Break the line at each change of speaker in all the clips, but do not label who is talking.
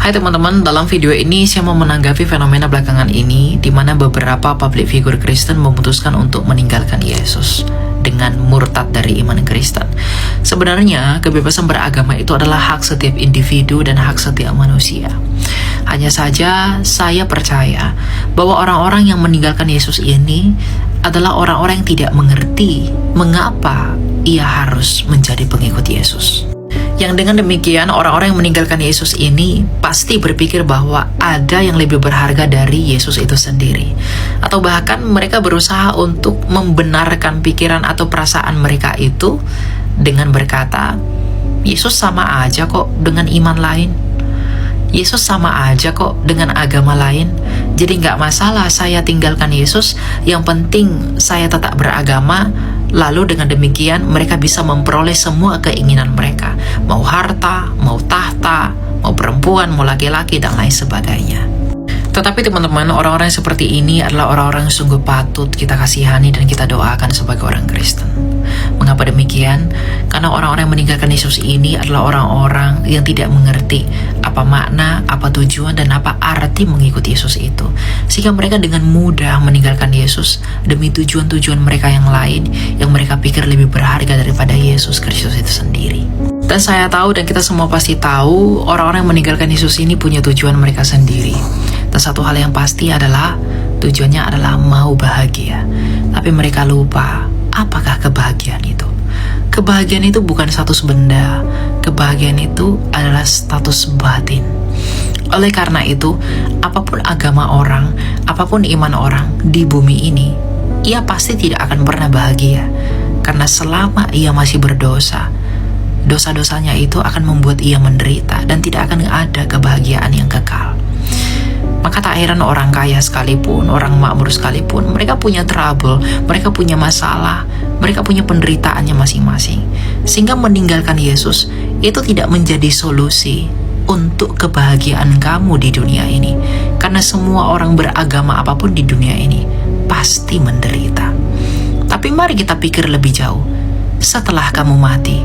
Hai teman-teman, dalam video ini saya mau menanggapi fenomena belakangan ini di mana beberapa public figure Kristen memutuskan untuk meninggalkan Yesus dengan murtad dari iman Kristen. Sebenarnya, kebebasan beragama itu adalah hak setiap individu dan hak setiap manusia. Hanya saja, saya percaya bahwa orang-orang yang meninggalkan Yesus ini adalah orang-orang yang tidak mengerti mengapa ia harus menjadi pengikut Yesus. Yang dengan demikian, orang-orang yang meninggalkan Yesus ini pasti berpikir bahwa ada yang lebih berharga dari Yesus itu sendiri. Atau bahkan mereka berusaha untuk membenarkan pikiran atau perasaan mereka itu dengan berkata, Yesus sama aja kok dengan iman lain. Yesus sama aja kok dengan agama lain. Jadi nggak masalah saya tinggalkan Yesus, yang penting saya tetap beragama. Lalu dengan demikian mereka bisa memperoleh semua keinginan mereka. Mau harta, mau tahta, mau perempuan, mau laki-laki, dan lain sebagainya. Tetapi teman-teman, orang-orang seperti ini adalah orang-orang yang sungguh patut kita kasihani dan kita doakan sebagai orang Kristen. Mengapa demikian? Karena orang-orang yang meninggalkan Yesus ini adalah orang-orang yang tidak mengerti apa makna, apa tujuan, dan apa arti mengikuti Yesus itu. Sehingga mereka dengan mudah meninggalkan Yesus demi tujuan-tujuan mereka yang lain yang mereka pikir lebih berharga daripada Yesus Kristus itu sendiri. Dan saya tahu dan kita semua pasti tahu orang-orang yang meninggalkan Yesus ini punya tujuan mereka sendiri. Dan satu hal yang pasti adalah tujuannya adalah mau bahagia. Tapi mereka lupa apakah kebahagiaan itu. Kebahagiaan itu bukan status benda. Kebahagiaan itu adalah status batin. Oleh karena itu, apapun agama orang, apapun iman orang di bumi ini, ia pasti tidak akan pernah bahagia. Karena selama ia masih berdosa, dosa-dosanya itu akan membuat ia menderita dan tidak akan ada kebahagiaan yang kekal. Maka tak heran orang kaya sekalipun, orang makmur sekalipun, mereka punya trouble, mereka punya masalah, mereka punya penderitaannya masing-masing. Sehingga meninggalkan Yesus itu tidak menjadi solusi untuk kebahagiaan kamu di dunia ini. Karena semua orang beragama apapun di dunia ini pasti menderita. Tapi mari kita pikir lebih jauh. Setelah kamu mati,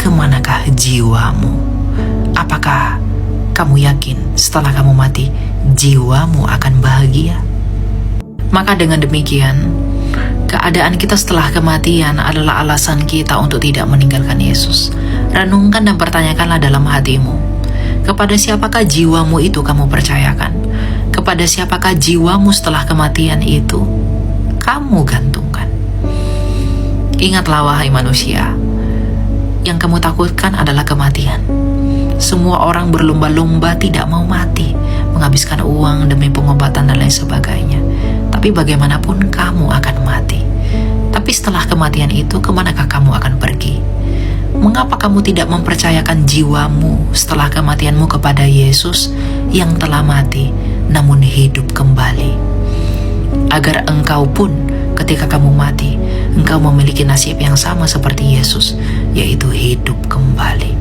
kemanakah jiwamu? Apakah kamu yakin setelah kamu mati, jiwamu akan bahagia? Maka dengan demikian, keadaan kita setelah kematian adalah alasan kita untuk tidak meninggalkan Yesus. Renungkan dan pertanyakanlah dalam hatimu, kepada siapakah jiwamu itu kamu percayakan? Kepada siapakah jiwamu setelah kematian itu kamu gantungkan? Ingatlah wahai manusia, yang kamu takutkan adalah kematian. Semua orang berlomba-lomba tidak mau mati, menghabiskan uang demi pengobatan dan lain sebagainya. Tapi bagaimanapun kamu akan mati. Tapi setelah kematian itu, kemanakah kamu akan pergi? Mengapa kamu tidak mempercayakan jiwamu setelah kematianmu kepada Yesus yang telah mati namun hidup kembali? Agar engkau pun ketika kamu mati, engkau memiliki nasib yang sama seperti Yesus, yaitu hidup kembali.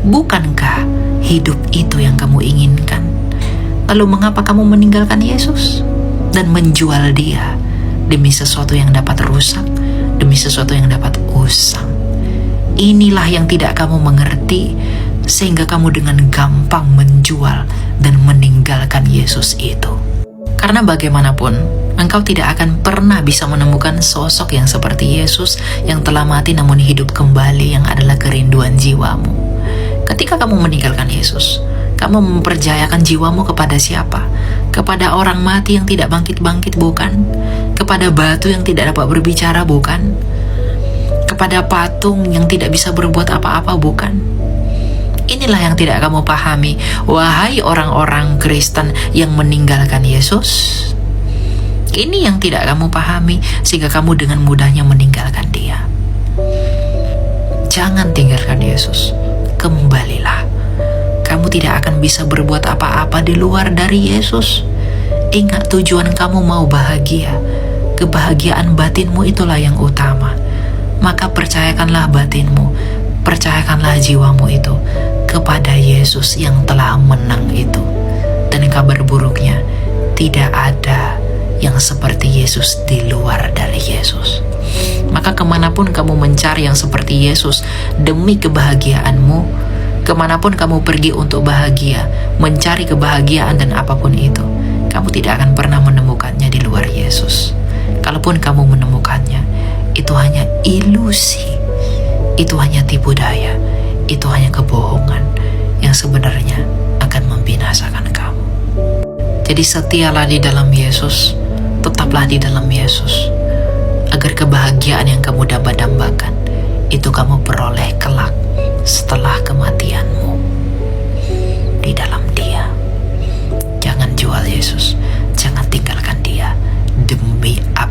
Bukankah hidup itu yang kamu inginkan? Lalu mengapa kamu meninggalkan Yesus dan menjual dia demi sesuatu yang dapat rusak, demi sesuatu yang dapat usang? Inilah yang tidak kamu mengerti, sehingga kamu dengan gampang menjual dan meninggalkan Yesus itu. Karena bagaimanapun, engkau tidak akan pernah bisa menemukan sosok yang seperti Yesus yang telah mati namun hidup kembali, yang adalah kerinduan jiwamu. Ketika kamu meninggalkan Yesus, kamu mempercayakan jiwamu kepada siapa? Kepada orang mati yang tidak bangkit-bangkit, bukan? Kepada batu yang tidak dapat berbicara, bukan? Kepada patung yang tidak bisa berbuat apa-apa, bukan? Inilah yang tidak kamu pahami, wahai orang-orang Kristen yang meninggalkan Yesus. Ini yang tidak kamu pahami, sehingga kamu dengan mudahnya meninggalkan dia. Jangan tinggalkan Yesus. Kembalilah. Kamu tidak akan bisa berbuat apa-apa di luar dari Yesus. Ingat, tujuan kamu mau bahagia. Kebahagiaan batinmu itulah yang utama. Maka percayakanlah batinmu, percayakanlah jiwamu itu kepada Yesus yang telah menang itu. Dan kabar buruknya, tidak ada yang seperti Yesus di luar dari Yesus. Maka kemanapun kamu mencari yang seperti Yesus demi kebahagiaanmu, Kemanapun kamu pergi untuk bahagia, mencari kebahagiaan dan apapun itu, kamu tidak akan pernah menemukannya di luar Yesus. Kalaupun kamu menemukannya, itu hanya ilusi, itu hanya tipu daya, itu hanya kebohongan yang sebenarnya akan membinasakan kamu. Jadi setialah di dalam Yesus, tetaplah di dalam Yesus, agar kebahagiaan yang kamu dambakan itu kamu peroleh kelak setelah kematianmu di dalam Dia. Jangan jual Yesus, jangan tinggalkan Dia demi apa